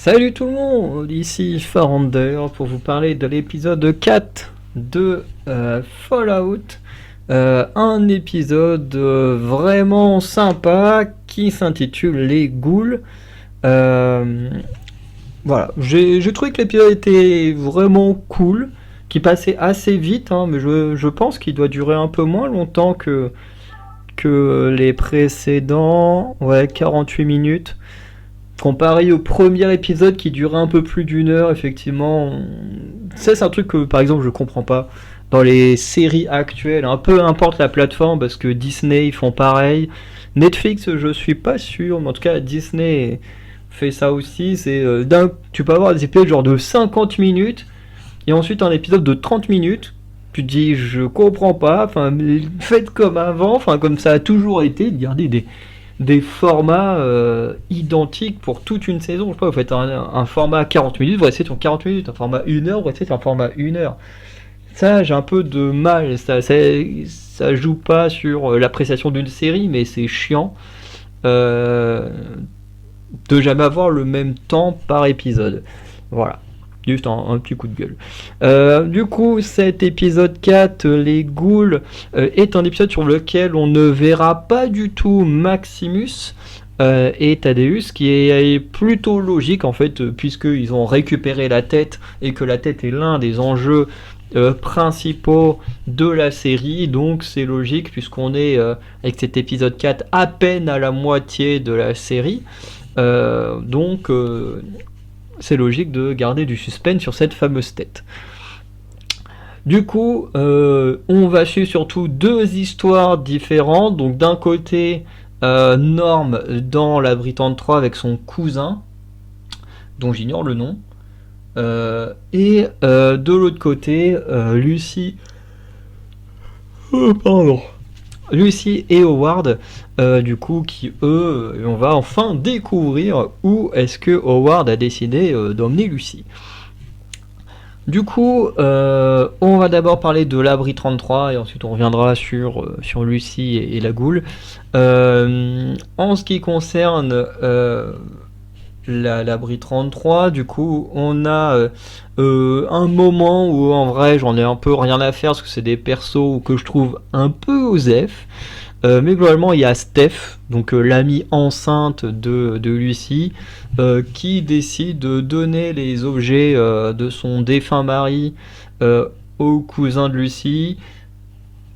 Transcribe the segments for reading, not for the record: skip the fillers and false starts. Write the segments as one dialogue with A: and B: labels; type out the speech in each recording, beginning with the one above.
A: Salut tout le monde, ici Farander pour vous parler de l'épisode 4 de Fallout. Un épisode vraiment sympa qui s'intitule Les Ghouls. Euh, voilà, j'ai trouvé que l'épisode était vraiment cool, qui passait assez vite, hein, mais je pense qu'il doit durer un peu moins longtemps que les précédents. Ouais, 48 minutes. Comparé au premier épisode qui durait un peu plus d'une heure, effectivement, ça c'est un truc que par exemple je comprends pas dans les séries actuelles, un peu importe la plateforme, parce que Disney ils font pareil. Netflix, je suis pas sûr, mais en tout cas Disney fait ça aussi. Tu peux avoir des épisodes genre de 50 minutes et ensuite un épisode de 30 minutes. Tu te dis je comprends pas, enfin faites comme avant, enfin comme ça a toujours été, de garder des formats identiques pour toute une saison. Je sais pas, vous faites un format 40 minutes, vous restez sur 40 minutes, un format 1 heure, vous restez sur un format 1 heure. Ça, j'ai un peu de mal, ça joue pas sur l'appréciation d'une série, mais c'est chiant euh, de jamais avoir le même temps par épisode. Voilà. Juste un petit coup de gueule. Du coup, cet épisode 4, Les Ghouls, est un épisode sur lequel on ne verra pas du tout Maximus et Thaddeus, qui est plutôt logique en fait, puisqu'ils ont récupéré la tête et que la tête est l'un des enjeux principaux de la série. Donc c'est logique, puisqu'on est avec cet épisode 4 à peine à la moitié de la série. Donc c'est logique de garder du suspense sur cette fameuse tête. Du coup, on va suivre surtout deux histoires différentes. Donc d'un côté, Norm dans l'abri 33 avec son cousin, dont j'ignore le nom. Et de l'autre côté, Lucy... Oh, pardon. Lucy et Howard, du coup, qui eux, on va enfin découvrir où est-ce que Howard a décidé d'emmener Lucy. Du coup, on va d'abord parler de l'abri 33 et ensuite on reviendra sur Lucy et la Ghoul. En ce qui concerne l'abri 33, du coup, on a un moment où en vrai j'en ai un peu rien à faire parce que c'est des persos que je trouve un peu osef. Mais globalement, il y a Steph, donc l'amie enceinte de Lucy, qui décide de donner les objets de son défunt mari au cousin de Lucy,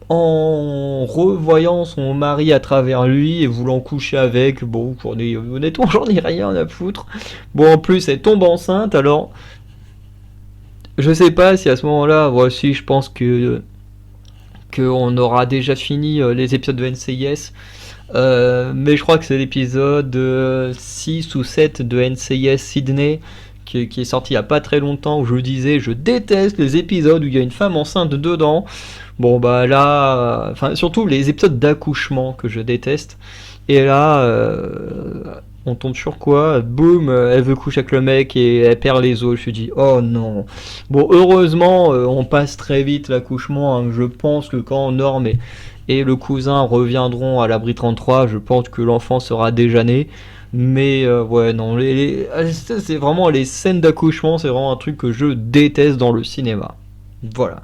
A: en revoyant son mari à travers lui et voulant coucher avec. Bon, honnêtement, j'en ai rien à foutre. Bon, en plus, elle tombe enceinte, alors je sais pas si à ce moment-là, voici, je pense qu'on aura déjà fini les épisodes de NCIS. Mais je crois que c'est l'épisode 6 ou 7 de NCIS Sydney qui est sorti il n'y a pas très longtemps, où je disais je déteste les épisodes où il y a une femme enceinte dedans. Bon bah là, enfin surtout les épisodes d'accouchement que je déteste. Et là, on tombe sur quoi? Boum, elle veut coucher avec le mec et elle perd les os. Je me suis dit, oh non. Bon, heureusement, on passe très vite l'accouchement, hein. Je pense que quand Norm et le cousin reviendront à l'abri 33, je pense que l'enfant sera déjà né. Mais ouais, non, c'est vraiment les scènes d'accouchement, c'est vraiment un truc que je déteste dans le cinéma. Voilà,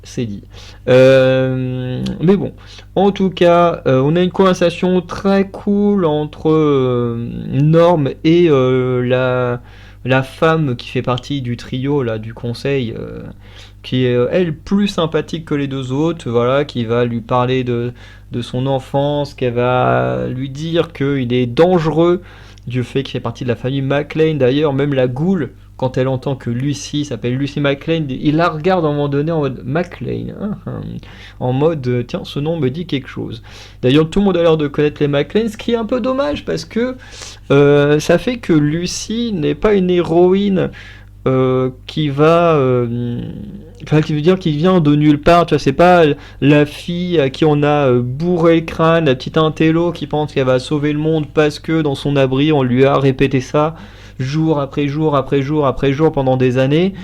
A: c'est dit. Mais bon, en tout cas, on a une conversation très cool entre Norm et la femme qui fait partie du trio là, du conseil, qui est elle plus sympathique que les deux autres, voilà, qui va lui parler de son enfance, qu'elle va lui dire qu'il est dangereux du fait qu'il fait partie de la famille McLean. D'ailleurs, même la Ghoul, quand elle entend que Lucy s'appelle Lucy McLean, il la regarde à un moment donné en mode McLean, en mode tiens, ce nom me dit quelque chose. D'ailleurs, tout le monde a l'air de connaître les McLean, ce qui est un peu dommage parce que ça fait que Lucy n'est pas une héroïne qui va qui veut dire qu'il vient de nulle part, tu vois, c'est pas la fille à qui on a bourré le crâne, la petite intello qui pense qu'elle va sauver le monde parce que dans son abri on lui a répété ça jour après jour après jour après jour pendant des années.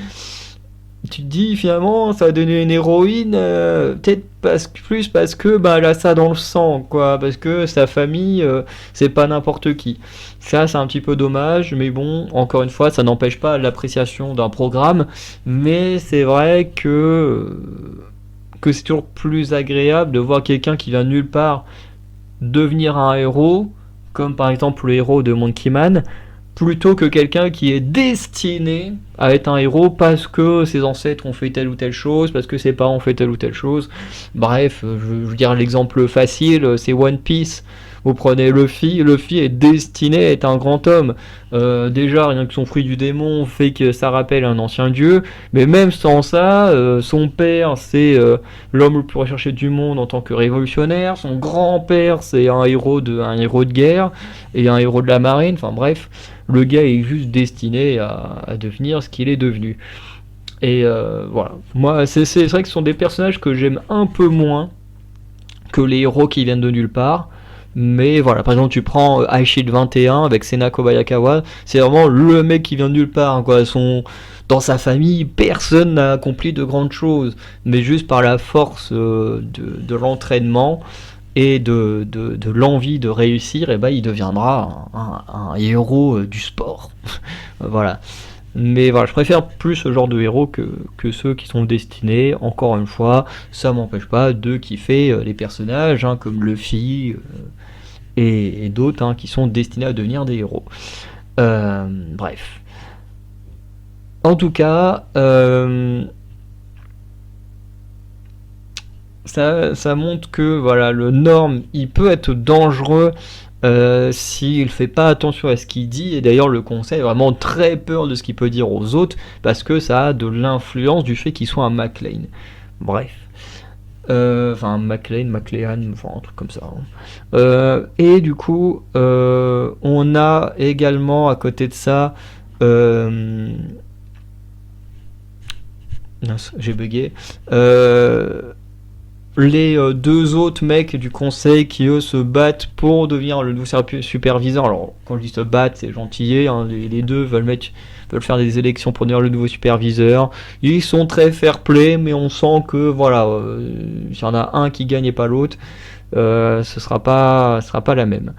A: tu te dis finalement ça va donner une héroïne, peut-être plus parce que bah, elle a ça dans le sang, quoi, parce que sa famille, c'est pas n'importe qui. Ça, c'est un petit peu dommage, mais bon, encore une fois, ça n'empêche pas l'appréciation d'un programme, mais c'est vrai que c'est toujours plus agréable de voir quelqu'un qui vient de nulle part devenir un héros, comme par exemple le héros de Monkey Man, plutôt que quelqu'un qui est destiné à être un héros parce que ses ancêtres ont fait telle ou telle chose, parce que ses parents ont fait telle ou telle chose. Bref, je veux dire l'exemple facile, c'est One Piece. Vous prenez Luffy est destiné à être un grand homme. Déjà, rien que son fruit du démon fait que ça rappelle un ancien dieu, mais même sans ça, son père c'est l'homme le plus recherché du monde en tant que révolutionnaire, son grand-père c'est un héros de guerre et un héros de la marine, enfin bref, le gars est juste destiné à devenir ce qu'il est devenu. Et voilà, moi c'est vrai que ce sont des personnages que j'aime un peu moins que les héros qui viennent de nulle part. Mais voilà, par exemple, tu prends Aishid 21 avec Senako Bayakawa, c'est vraiment le mec qui vient de nulle part, quoi. Dans sa famille, personne n'a accompli de grandes choses, mais juste par la force de l'entraînement et de l'envie de réussir, et ben, il deviendra un héros du sport. Voilà. Mais voilà, je préfère plus ce genre de héros que ceux qui sont destinés. Encore une fois, ça m'empêche pas de kiffer les personnages, hein, comme Luffy et d'autres, hein, qui sont destinés à devenir des héros. Bref. En tout cas, ça montre que voilà, le Norm, il peut être dangereux s'il fait pas attention à ce qu'il dit. Et d'ailleurs, le conseil a vraiment très peur de ce qu'il peut dire aux autres parce que ça a de l'influence du fait qu'il soit un McLean. Bref. Enfin, McLean, enfin un truc comme ça. Hein. Et du coup, on a également à côté de ça. J'ai bugué. Les deux autres mecs du conseil qui eux se battent pour devenir le nouveau superviseur. Alors quand je dis se battre, c'est gentillé, hein, les deux veulent faire des élections pour devenir le nouveau superviseur. Ils sont très fair play, mais on sent que voilà, s'il y en a un qui gagne et pas l'autre, ce sera pas la même.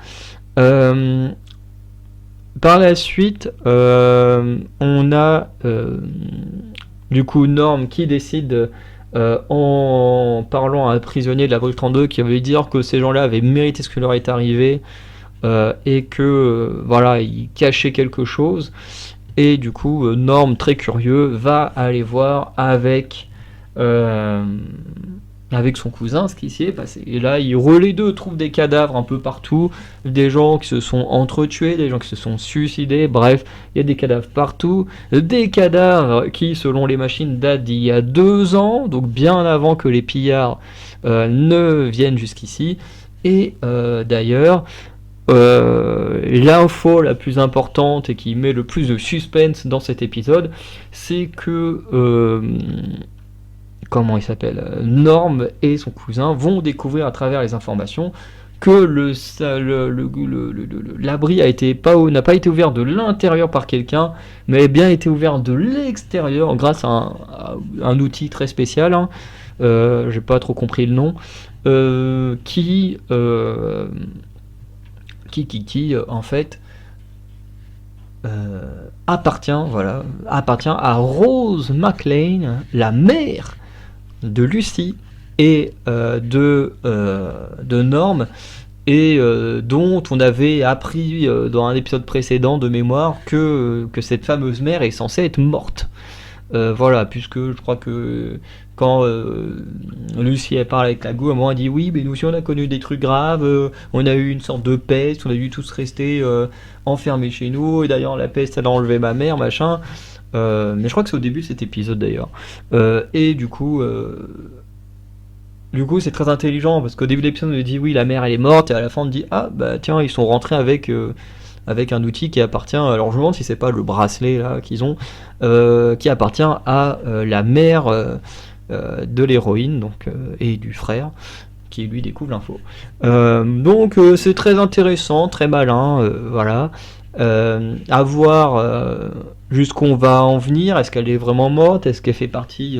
A: Par la suite, on a du coup Norm qui décide en parlant à un prisonnier de la brigade 32 qui avait dire que ces gens-là avaient mérité ce qui leur est arrivé et que voilà, ils cachaient quelque chose. Et du coup, Norm, très curieux, va aller voir avec son cousin ce qui s'y est passé. Et là, les deux trouvent des cadavres un peu partout, des gens qui se sont entretués, des gens qui se sont suicidés, bref, il y a des cadavres partout, des cadavres qui, selon les machines, datent d'il y a 2 ans, donc bien avant que les pillards ne viennent jusqu'ici. Et d'ailleurs, l'info la plus importante et qui met le plus de suspense dans cet épisode, c'est que comment il s'appelle, Norm et son cousin vont découvrir à travers les informations que l'abri n'a pas été ouvert de l'intérieur par quelqu'un, mais a bien été ouvert de l'extérieur grâce à un outil très spécial, hein, j'ai pas trop compris le nom, qui en fait appartient à Rose McLean, la mère de Lucy et de Norm, et dont on avait appris dans un épisode précédent de mémoire que cette fameuse mère est censée être morte. Voilà, puisque je crois que quand Lucy elle parle avec la go, à un moment elle dit oui, mais nous aussi on a connu des trucs graves, on a eu une sorte de peste, on a dû tous rester enfermés chez nous, et d'ailleurs la peste elle a enlevé ma mère, machin. Mais je crois que c'est au début de cet épisode d'ailleurs. Et du coup, c'est très intelligent parce qu'au début de l'épisode on nous dit oui, la mère elle est morte, et à la fin on dit ah bah tiens, ils sont rentrés avec un outil qui appartient, alors je me demande si c'est pas le bracelet là qu'ils ont, qui appartient à la mère de l'héroïne, donc et du frère qui lui découvre l'info. Donc c'est très intéressant, très malin, voilà. À voir jusqu'où on va en venir. Est-ce qu'elle est vraiment morte? Est-ce qu'elle fait partie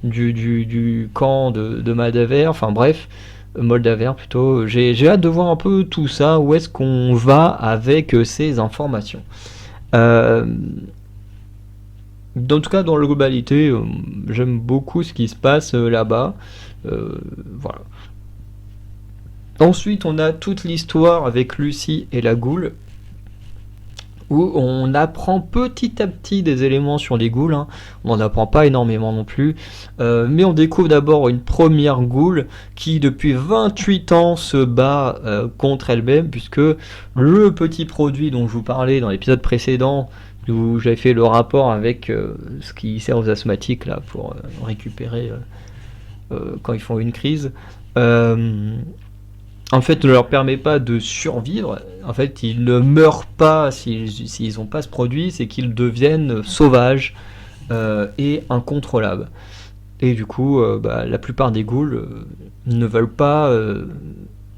A: du camp de Maldaver? Enfin bref, Moldaver plutôt. J'ai hâte de voir un peu tout ça, où est-ce qu'on va avec ces informations. Euh, En tout cas, dans la globalité, j'aime beaucoup ce qui se passe là-bas. Voilà. Ensuite, on a toute l'histoire avec Lucy et la goule, où on apprend petit à petit des éléments sur les ghouls. Hein. On n'en apprend pas énormément non plus. Mais on découvre d'abord une première ghoul qui, depuis 28 ans, se bat contre elle-même, puisque le petit produit dont je vous parlais dans l'épisode précédent, où j'avais fait le rapport avec ce qui sert aux asthmatiques là, pour récupérer quand ils font une crise, en fait, ne leur permet pas de survivre. En fait, ils ne meurent pas s'ils n'ont pas ce produit, c'est qu'ils deviennent sauvages et incontrôlables. Et du coup, la plupart des ghouls ne veulent pas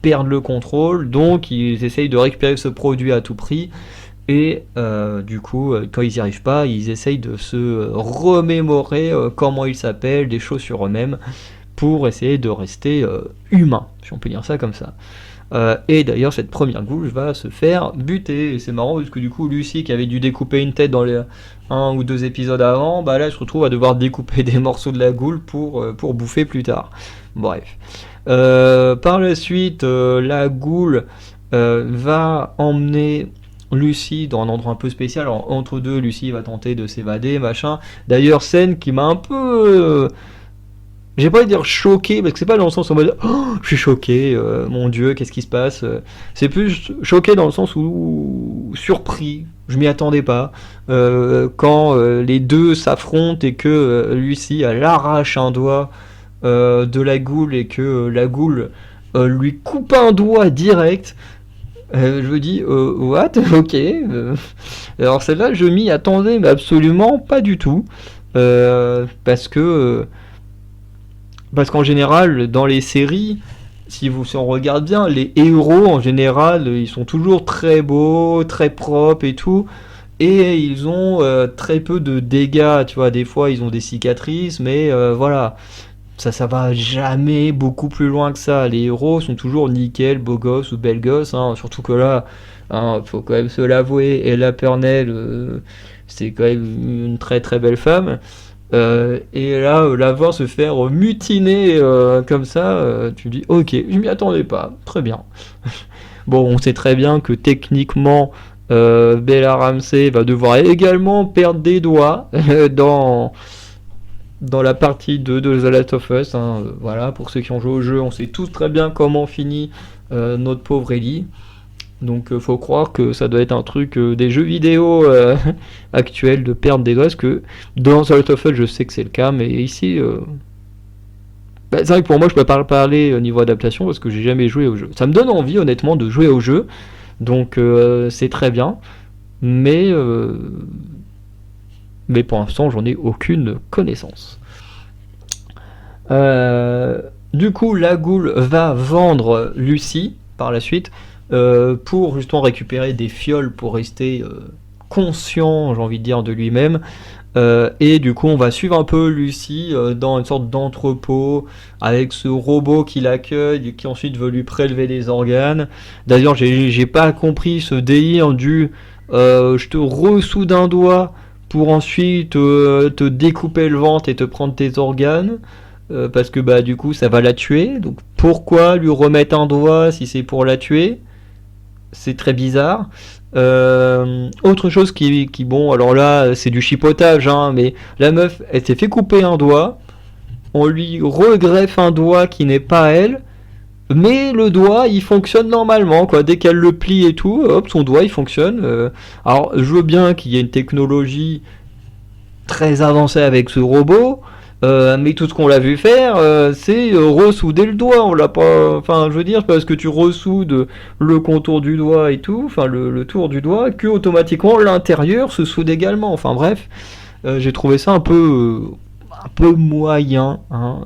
A: perdre le contrôle, donc ils essayent de récupérer ce produit à tout prix. Et du coup, quand ils n'y arrivent pas, ils essayent de se remémorer comment ils s'appellent, des choses sur eux-mêmes, pour essayer de rester humain, si on peut dire ça comme ça. Et d'ailleurs, cette première gouge va se faire buter. Et c'est marrant parce que du coup, Lucy, qui avait dû découper une tête dans les 1 ou 2 épisodes avant, là, elle se retrouve à devoir découper des morceaux de la goule pour bouffer plus tard. Bref. Par la suite, la goule va emmener Lucy dans un endroit un peu spécial. Alors, entre deux, Lucy va tenter de s'évader, machin. D'ailleurs, scène qui m'a un peu... j'ai pas envie de dire choqué, parce que c'est pas dans le sens en mode oh, je suis choqué, mon dieu, qu'est-ce qui se passe. C'est plus choqué dans le sens où surpris, je m'y attendais pas. Quand les deux s'affrontent et que Lucy elle arrache un doigt de la goule et que la goule lui coupe un doigt direct. Je me dis, what? Ok. Alors celle-là, je m'y attendais, mais absolument pas du tout. Parce qu'en général, dans les séries, si on regarde bien, les héros, en général, ils sont toujours très beaux, très propres et tout. Et ils ont très peu de dégâts, tu vois. Des fois, ils ont des cicatrices, mais voilà. Ça va jamais beaucoup plus loin que ça. Les héros sont toujours nickel, beau gosse ou belle gosse, hein. Surtout que là, hein, faut quand même se l'avouer, Ella Purnell, c'est quand même une très très belle femme. Et là, la voir se faire mutiner comme ça, tu dis ok, je m'y attendais pas, très bien. Bon, on sait très bien que techniquement, Bella Ramsey va devoir également perdre des doigts dans la partie 2 de The Last of Us. Hein. Voilà, pour ceux qui ont joué au jeu, on sait tous très bien comment finit notre pauvre Ellie. Donc faut croire que ça doit être un truc des jeux vidéo actuels de perdre des doigts, parce que dans The Last of Us je sais que c'est le cas, mais ici c'est vrai que pour moi je peux pas parler au niveau adaptation parce que j'ai jamais joué au jeu. Ça me donne envie honnêtement de jouer au jeu, donc c'est très bien, mais pour l'instant j'en ai aucune connaissance. Du coup la goule va vendre Lucy par la suite pour justement récupérer des fioles pour rester conscient, j'ai envie de dire, de lui-même. Et du coup, on va suivre un peu Lucy dans une sorte d'entrepôt avec ce robot qui l'accueille, qui ensuite veut lui prélever des organes. D'ailleurs, j'ai pas compris ce délire du je te ressoude un doigt pour ensuite te découper le ventre et te prendre tes organes. Parce que du coup ça va la tuer, donc pourquoi lui remettre un doigt si c'est pour la tuer? C'est très bizarre. Autre chose qui bon, alors là c'est du chipotage, hein, mais la meuf elle s'est fait couper un doigt, on lui regreffe un doigt qui n'est pas elle, mais le doigt il fonctionne normalement quoi, dès qu'elle le plie et tout, hop son doigt il fonctionne. Alors je veux bien qu'il y ait une technologie très avancée avec ce robot. Mais tout ce qu'on l'a vu faire, c'est ressouder le doigt. On l'a pas. Enfin, je veux dire, parce que tu ressoudes le contour du doigt et tout, enfin le tour du doigt, que automatiquement l'intérieur se soude également. Enfin bref, j'ai trouvé ça un peu moyen. Hein,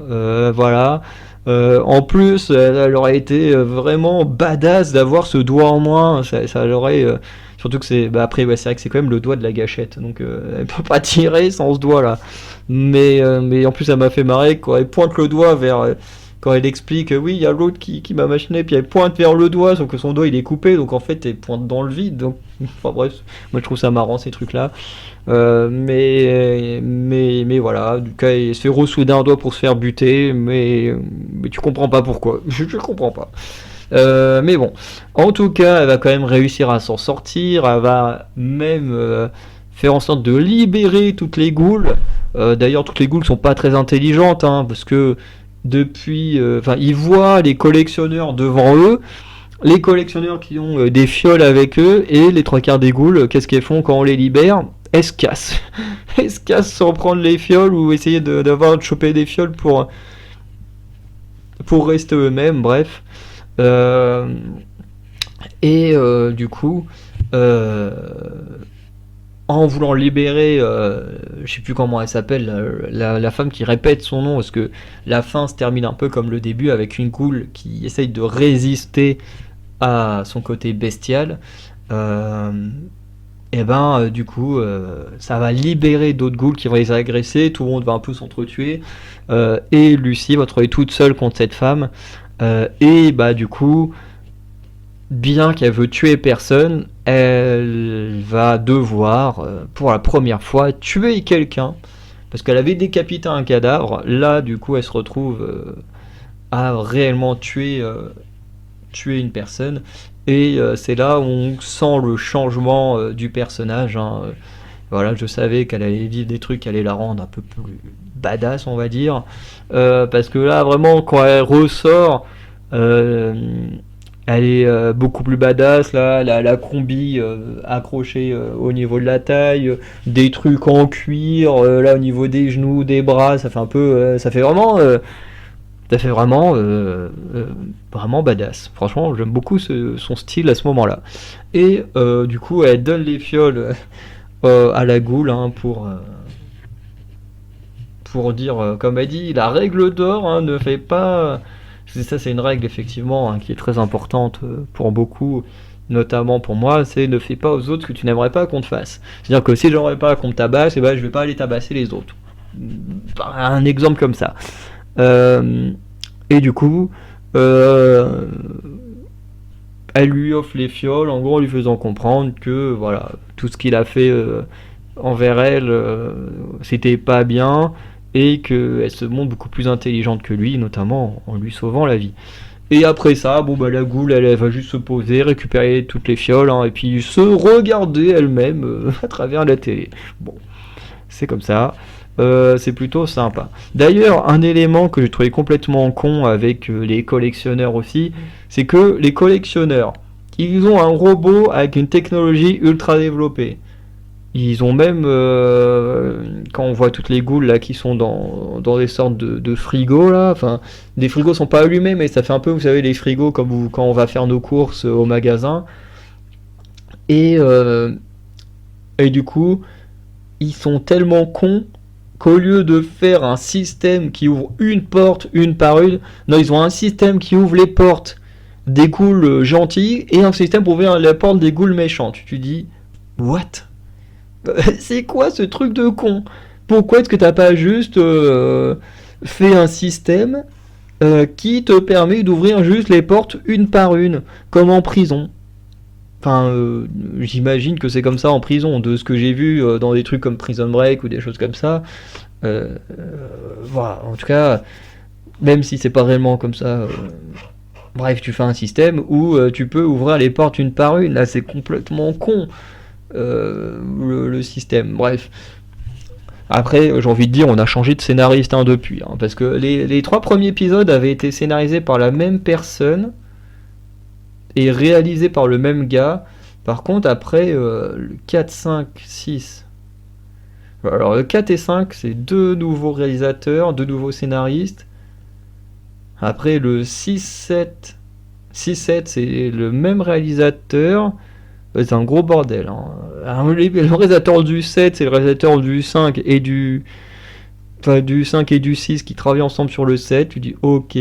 A: voilà. En plus, elle aurait été vraiment badass d'avoir ce doigt en moins. Ça aurait Surtout que après, ouais, c'est vrai que c'est quand même le doigt de la gâchette, donc elle peut pas tirer sans ce doigt là. Mais en plus, ça m'a fait marrer quand elle pointe le doigt vers. Quand elle explique, oui, il y a l'autre qui m'a machiné, puis elle pointe vers le doigt, sauf que son doigt il est coupé, donc en fait elle pointe dans le vide. Donc, enfin bref, moi je trouve ça marrant ces trucs-là. Mais voilà, du coup, il se fait ressouder un doigt pour se faire buter, mais tu comprends pas pourquoi. Je comprends pas. Mais bon, en tout cas, elle va quand même réussir à s'en sortir. Elle va même faire en sorte de libérer toutes les ghouls. D'ailleurs, toutes les ghouls sont pas très intelligentes, hein, parce que depuis, enfin, ils voient les collectionneurs devant eux. Les collectionneurs qui ont des fioles avec eux, et les trois quarts des ghouls, qu'est-ce qu'elles font quand on les libère? Elles se cassent. Elles se cassent sans prendre les fioles ou essayer de choper des fioles pour rester eux-mêmes, bref. Euh, du coup, euh, en voulant libérer, je sais plus comment elle s'appelle, la femme qui répète son nom, parce que la fin se termine un peu comme le début avec une ghoul qui essaye de résister à son côté bestial. Euh, et ben du coup ça va libérer d'autres ghouls qui vont les agresser, tout le monde va un peu s'entretuer, et Lucie va trouver toute seule contre cette femme, et bah du coup, bien qu'elle veut tuer personne, elle va devoir pour la première fois tuer quelqu'un, parce qu'elle avait décapité un cadavre. Là du coup elle se retrouve à réellement tuer une personne. Et c'est là où on sent le changement du personnage, hein. Voilà, je savais qu'elle allait vivre des trucs qui allaient la rendre un peu plus badass, on va dire. Parce que là, vraiment, quand elle ressort, euh, elle est beaucoup plus badass. Là, la combi accrochée au niveau de la taille, des trucs en cuir, là au niveau des genoux, des bras, ça fait un peu. Ça fait vraiment badass. Franchement, j'aime beaucoup son style à ce moment-là. Et du coup, elle donne les fioles à la goule, hein, pour dire, comme elle dit, la règle d'or, hein, ne fait pas. Ça, c'est une règle effectivement, hein, qui est très importante pour beaucoup, notamment pour moi. C'est ne fais pas aux autres ce que tu n'aimerais pas qu'on te fasse. C'est-à-dire que si j'aimerais pas qu'on me tabasse, et ben, je vais pas aller tabasser les autres. Un exemple comme ça. Euh, et du coup, euh, elle lui offre les fioles, en gros en lui faisant comprendre que voilà, tout ce qu'il a fait envers elle, c'était pas bien, et qu'elle se montre beaucoup plus intelligente que lui, notamment en lui sauvant la vie. Et après ça, bon bah la goule, elle va juste se poser, récupérer toutes les fioles, hein, et puis se regarder elle-même à travers la télé. Bon, c'est comme ça. C'est plutôt sympa. D'ailleurs, un élément que j'ai trouvé complètement con avec les collectionneurs aussi, c'est que les collectionneurs, ils ont un robot avec une technologie ultra développée. Ils ont même, quand on voit toutes les ghouls là qui sont dans des sortes de frigos là, enfin, des frigos sont pas allumés, mais ça fait un peu, vous savez, les frigos comme quand on va faire nos courses au magasin. Et, euh, et du coup, ils sont tellement cons qu'au lieu de faire un système qui ouvre une porte une par une, non, ils ont un système qui ouvre les portes des ghouls gentils et un système pour ouvrir la porte des ghouls méchants. Tu dis, what? C'est quoi ce truc de con? Pourquoi est-ce que t'as pas juste fait un système qui te permet d'ouvrir juste les portes une par une, comme en prison? Enfin, j'imagine que c'est comme ça en prison, de ce que j'ai vu dans des trucs comme Prison Break ou des choses comme ça. Voilà, en tout cas, même si c'est pas réellement comme ça, bref, tu fais un système où tu peux ouvrir les portes une par une. Là, c'est complètement con, le système. Bref. Après, j'ai envie de dire, on a changé de scénariste, hein, depuis, hein, parce que les trois premiers épisodes avaient été scénarisés par la même personne et réalisés par le même gars. Par contre, après, le 4, 5, 6. Alors, le 4 et 5, c'est deux nouveaux réalisateurs, deux nouveaux scénaristes. Après, le 6, 7. 6, 7, c'est le même réalisateur. C'est un gros bordel, hein. Alors, le réalisateur du 7, c'est le réalisateur du 5 et du. Enfin, du 5 et du 6 qui travaillent ensemble sur le 7. Tu dis ok.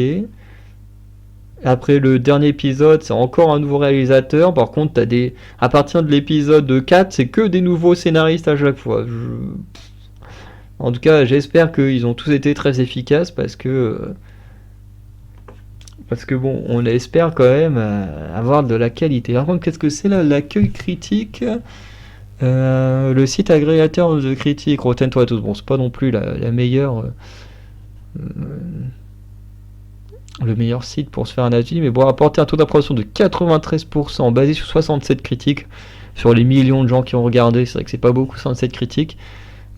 A: Après le dernier épisode, c'est encore un nouveau réalisateur. Par contre, à partir de l'épisode 4, c'est que des nouveaux scénaristes à chaque fois. En tout cas, j'espère qu'ils ont tous été très efficaces parce que bon, on espère quand même avoir de la qualité. Par contre, qu'est-ce que c'est là, l'accueil critique? Le site agrégateur de critiques, Rotten Tomatoes. Bon, c'est pas non plus la meilleure, le meilleur site pour se faire un avis, mais bon, apporter un taux d'approbation de 93%, basé sur 67 critiques, sur les millions de gens qui ont regardé. C'est vrai que c'est pas beaucoup, 67 critiques.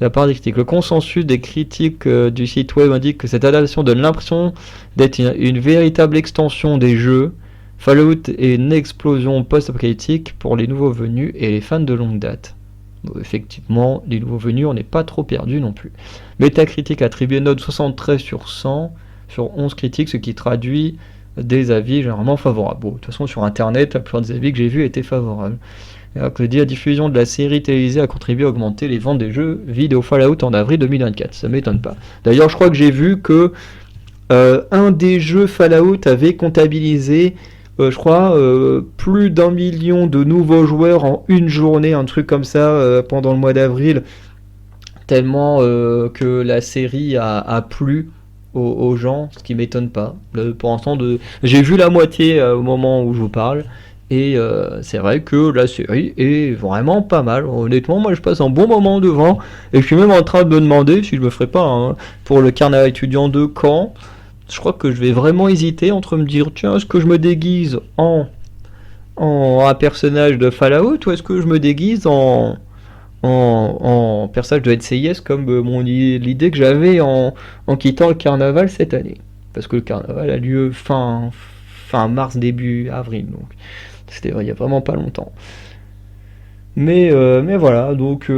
A: La part des critiques. Le consensus des critiques du site web indique que cette adaptation donne l'impression d'être une véritable extension des jeux. Fallout est une explosion post-apocalyptique pour les nouveaux venus et les fans de longue date. Bon, effectivement, les nouveaux venus, on n'est pas trop perdu non plus. Metacritic attribue une note 73 sur 100 sur 11 critiques, ce qui traduit des avis généralement favorables. Bon, de toute façon, sur Internet, la plupart des avis que j'ai vus étaient favorables. Alors que la diffusion de la série télévisée a contribué à augmenter les ventes des jeux vidéo Fallout en avril 2024. Ça m'étonne pas. D'ailleurs, je crois que j'ai vu que un des jeux Fallout avait comptabilisé, je crois, plus d'1 million de nouveaux joueurs en une journée, un truc comme ça, pendant le mois d'avril, tellement que la série a plu aux gens, ce qui m'étonne pas. Pour l'instant, j'ai vu la moitié au moment où je vous parle. Et c'est vrai que la série est vraiment pas mal. Honnêtement, moi je passe un bon moment devant. Et je suis même en train de me demander si je me ferais pas pour le carnaval étudiant de Caen. Je crois que je vais vraiment hésiter entre me dire tiens, est-ce que je me déguise en un personnage de Fallout ou est-ce que je me déguise en personnage de NCIS comme l'idée que j'avais en quittant le carnaval cette année. Parce que le carnaval a lieu fin mars, début avril. Donc. C'était il y a vraiment pas longtemps. Mais voilà, donc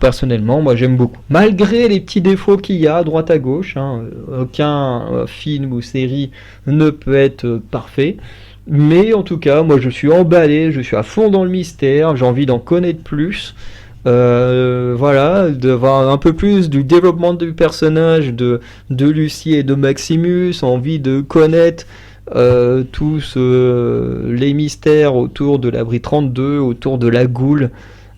A: personnellement, moi j'aime beaucoup. Malgré les petits défauts qu'il y a à droite à gauche, aucun film ou série ne peut être parfait. Mais en tout cas, moi je suis emballé, je suis à fond dans le mystère, j'ai envie d'en connaître plus. Voilà, de voir un peu plus du développement du personnage de Lucie et de Maximus, envie de connaître tous les mystères autour de l'abri 32, autour de la goule,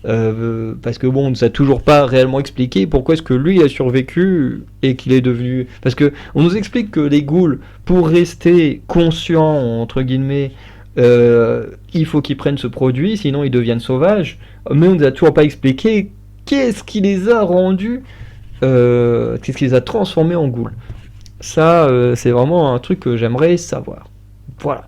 A: parce que bon, on ne nous a toujours pas réellement expliqué pourquoi est-ce que lui a survécu et qu'il est devenu... Parce que on nous explique que les ghouls, pour rester conscients, entre guillemets, il faut qu'ils prennent ce produit, sinon ils deviennent sauvages, mais on ne nous a toujours pas expliqué qu'est-ce qui les a rendus, qu'est-ce qui les a transformés en ghouls. Ça, c'est vraiment un truc que j'aimerais savoir. Voilà.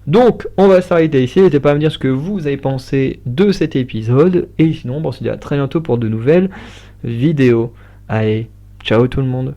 A: Donc, on va s'arrêter ici. N'hésitez pas à me dire ce que vous avez pensé de cet épisode. Et sinon, on se dit à très bientôt pour de nouvelles vidéos. Allez, ciao tout le monde.